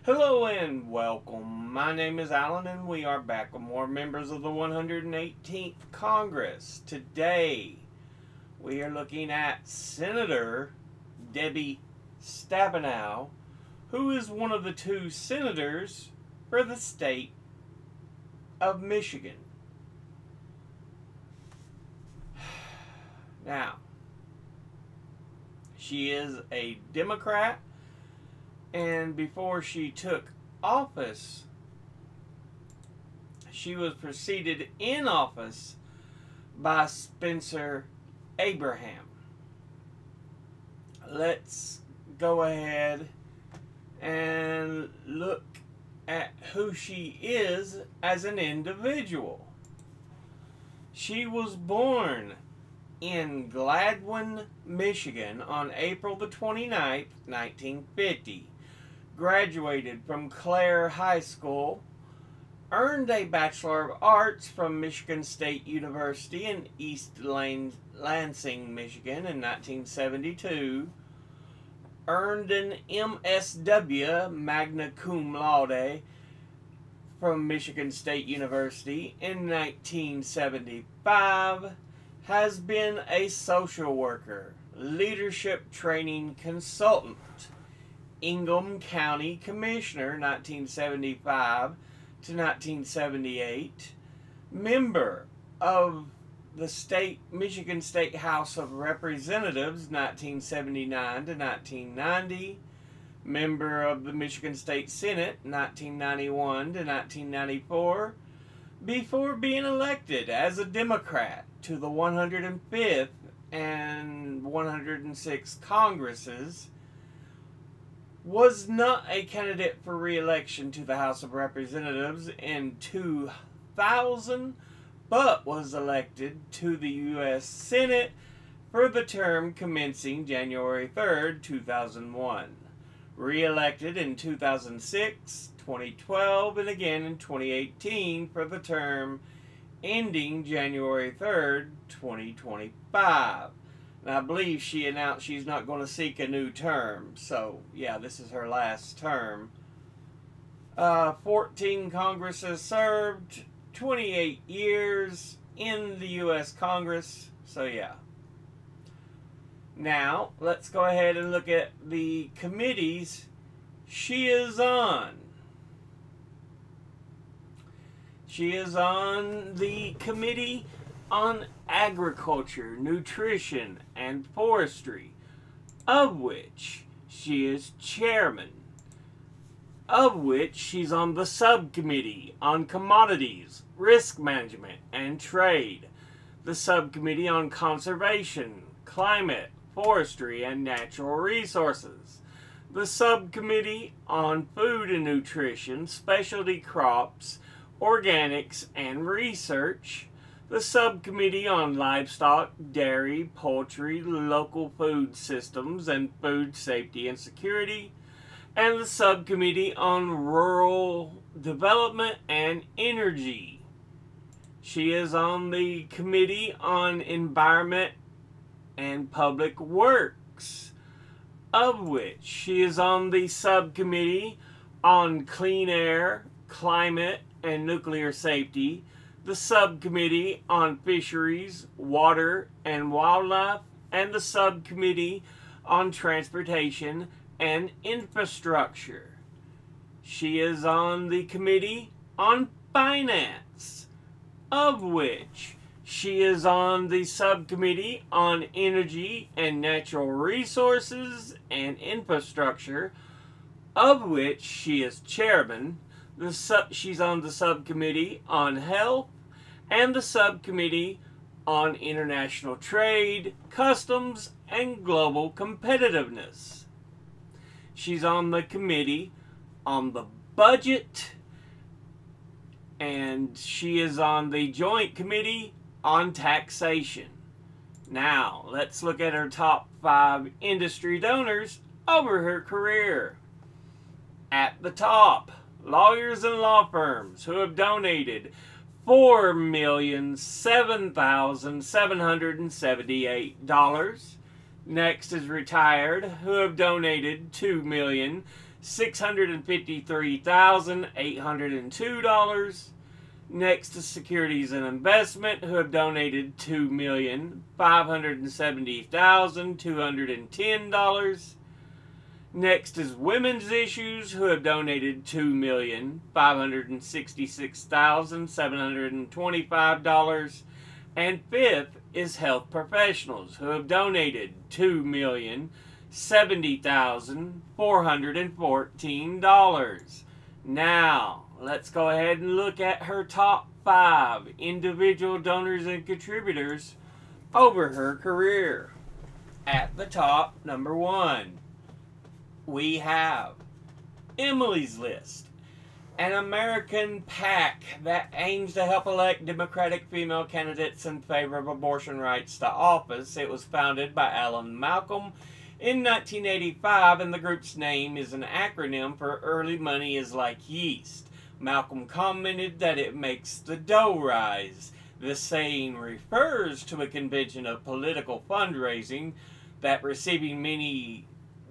Hello and welcome. My name is Alan and we are back with more members of the 118th Congress. Today we are looking at Senator Debbie Stabenow, who is one of the two senators for the state of Michigan. Now, she is a Democrat, and before she took office, she was preceded in office by Spencer Abraham. Let's go ahead and look at who she is as an individual. She was born in Gladwin, Michigan on April the 29th, 1950. Graduated from Clare High School, earned a Bachelor of Arts from Michigan State University in East Lansing, Michigan in 1972, earned an MSW magna cum laude from Michigan State University in 1975, has been a social worker, leadership training consultant, Ingham County Commissioner 1975 to 1978, member of the Michigan State House of Representatives 1979 to 1990, member of the Michigan State Senate 1991 to 1994, before being elected as a Democrat to the 105th and 106th Congresses. Was not a candidate for re-election to the House of Representatives in 2000, but was elected to the U.S. Senate for the term commencing January 3rd, 2001. Re-elected in 2006, 2012, and again in 2018 for the term ending January 3rd, 2025. And I believe she announced she's not going to seek a new term. So, yeah, this is her last term. 14 Congresses served, 28 years in the U.S. Congress. So, yeah. Now, let's go ahead and look at the committees she is on. She is on the Committee on Agriculture, Nutrition, and Forestry, of which she is chairman, of which she's on the Subcommittee on Commodities, Risk Management, and Trade, the Subcommittee on Conservation, Climate, Forestry, and Natural Resources, the Subcommittee on Food and Nutrition, Specialty Crops, Organics, and Research, the Subcommittee on Livestock, Dairy, Poultry, Local Food Systems, and Food Safety and Security, and the Subcommittee on Rural Development and Energy. She is on the Committee on Environment and Public Works, of which she is on the Subcommittee on Clean Air, Climate, and Nuclear Safety, the Subcommittee on Fisheries, Water, and Wildlife, and the Subcommittee on Transportation and Infrastructure. She is on the Committee on Finance, of which she is on the Subcommittee on Energy and Natural Resources and Infrastructure, of which she is chairman. She's on the Subcommittee on Health and the Subcommittee on International Trade, Customs, and Global Competitiveness. She's on the Committee on the Budget, and she is on the Joint Committee on Taxation. Now, let's look at her top 5 industry donors over her career. At the top, lawyers and law firms who have donated $4,007,778. Next is retired, who have donated $2,000,000. $653,802. Next is Securities and Investment, who have donated $2,570,210. Next is Women's Issues, who have donated $2,566,725. And fifth is Health Professionals, who have donated $2,070,414. Now, let's go ahead and look at her top 5 individual donors and contributors over her career. At the top, number 1, we have Emily's List, an American PAC that aims to help elect Democratic female candidates in favor of abortion rights to office. It was founded by Alan Malcolm in 1985, and the group's name is an acronym for Early Money is Like Yeast. Malcolm commented that it makes the dough rise. This saying refers to a convention of political fundraising that receiving many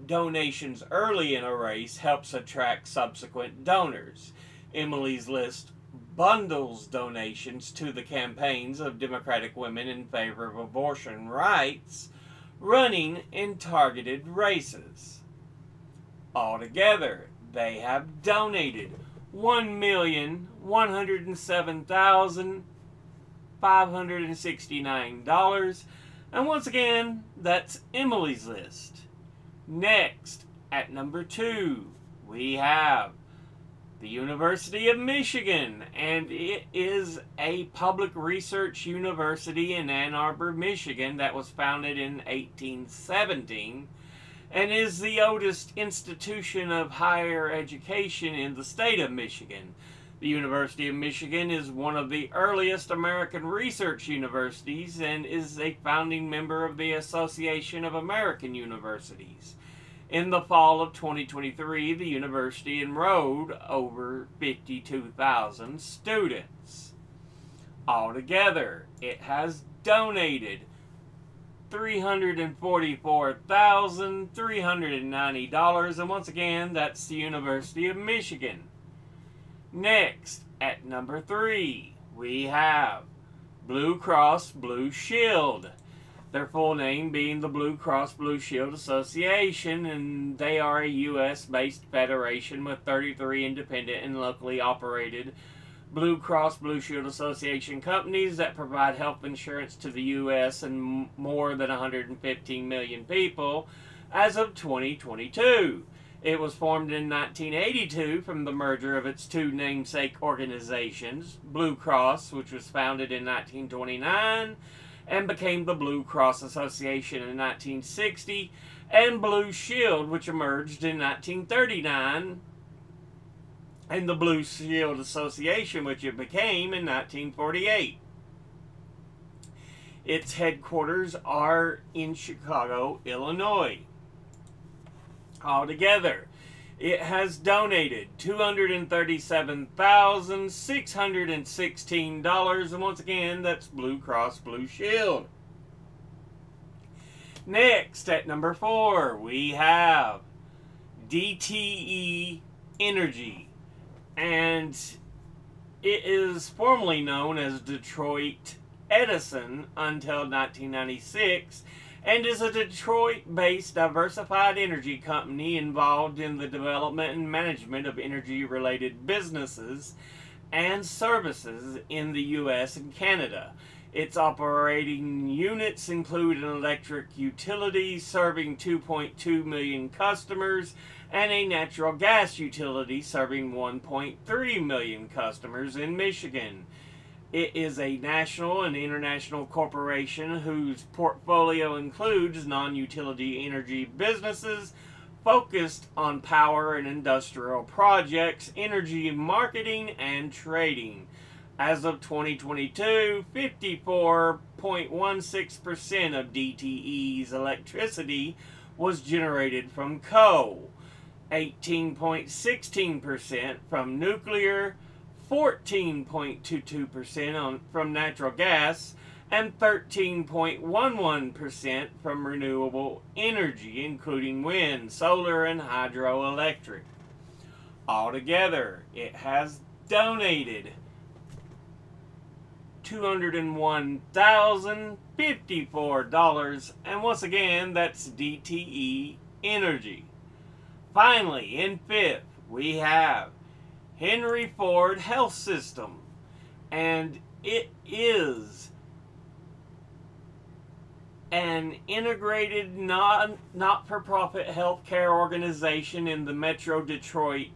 donations early in a race helps attract subsequent donors. Emily's List bundles donations to the campaigns of Democratic women in favor of abortion rights running in targeted races. Altogether, they have donated $1,107,569. And once again, that's Emily's List. Next, at number 2, we have the University of Michigan, and it is a public research university in Ann Arbor, Michigan that was founded in 1817 and is the oldest institution of higher education in the state of Michigan. The University of Michigan is one of the earliest American research universities and is a founding member of the Association of American Universities. In the fall of 2023, the university enrolled over 52,000 students. Altogether, it has donated $344,390, and once again, that's the University of Michigan. Next, at number 3, we have Blue Cross Blue Shield. Their full name being the Blue Cross Blue Shield Association, and they are a U.S.-based federation with 33 independent and locally operated Blue Cross Blue Shield Association companies that provide health insurance to the U.S. and more than 115 million people as of 2022. It was formed in 1982 from the merger of its two namesake organizations, Blue Cross, which was founded in 1929, and became the Blue Cross Association in 1960, and Blue Shield, which emerged in 1939, and the Blue Shield Association, which it became in 1948. Its headquarters are in Chicago, Illinois. Altogether, it has donated $237,616, and once again, that's Blue Cross Blue Shield. Next, at number 4, we have DTE Energy, and it is formerly known as Detroit Edison until 1996, and is a Detroit-based diversified energy company involved in the development and management of energy-related businesses and services in the U.S. and Canada. Its operating units include an electric utility serving 2.2 million customers and a natural gas utility serving 1.3 million customers in Michigan. It is a national and international corporation whose portfolio includes non-utility energy businesses focused on power and industrial projects, energy marketing, and trading. As of 2022, 54.16% of DTE's electricity was generated from coal, 18.16% from nuclear, 14.22% from natural gas, and 13.11% from renewable energy, including wind, solar, and hydroelectric. Altogether, it has donated $201,054, and once again, that's DTE Energy. Finally, in fifth, we have Henry Ford Health System, and it is an integrated not-for-profit healthcare organization in the Metro Detroit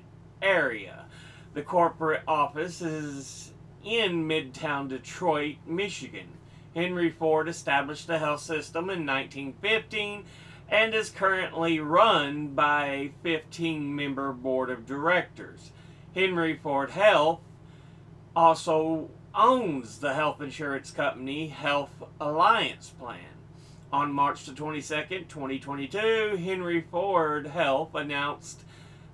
area. The corporate office is in Midtown Detroit, Michigan. Henry Ford established the health system in 1915 and is currently run by a 15-member board of directors. Henry Ford Health also owns the health insurance company Health Alliance Plan. On March the 22nd, 2022, Henry Ford Health announced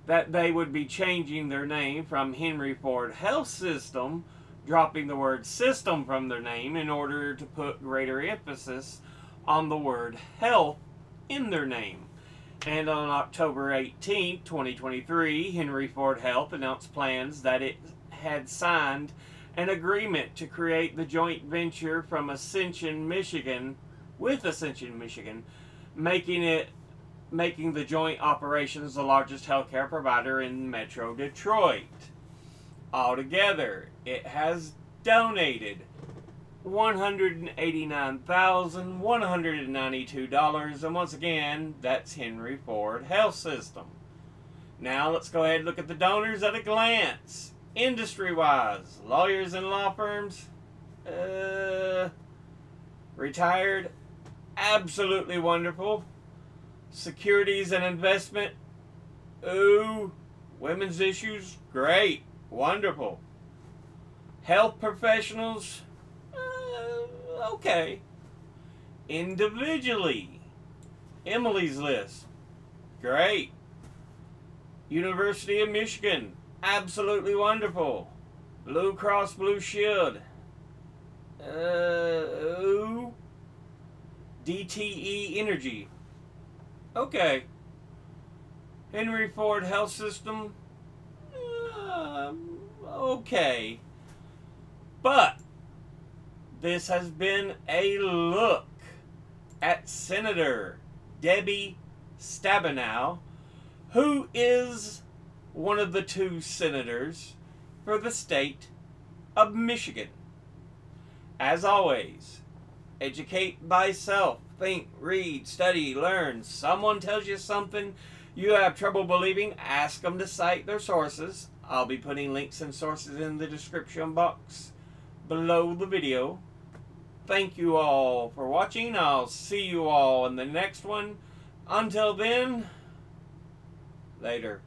that they would be changing their name from Henry Ford Health System, dropping the word system from their name in order to put greater emphasis on the word health in their name. And on October 18, 2023, Henry Ford Health announced plans that it had signed an agreement to create the joint venture from Ascension, Michigan, with Ascension, Michigan, making the joint operations the largest healthcare provider in Metro Detroit. Altogether, it has donated $189,192, and once again, that's Henry Ford Health System. Now let's go ahead and look at the donors at a glance. Industry-wise, lawyers and law firms, retired, absolutely wonderful. Securities and investment, ooh. Women's issues, great, wonderful. Health professionals, okay. Individually, Emily's List, great. University of Michigan, absolutely wonderful. Blue Cross Blue Shield, ooh. DTE Energy, okay. Henry Ford Health System, okay. But this has been a look at Senator Debbie Stabenow, who is one of the two senators for the state of Michigan. As always, educate thyself. Think, read, study, learn. Someone tells you something you have trouble believing, ask them to cite their sources. I'll be putting links and sources in the description box below the video. Thank you all for watching. I'll see you all in the next one. Until then, later.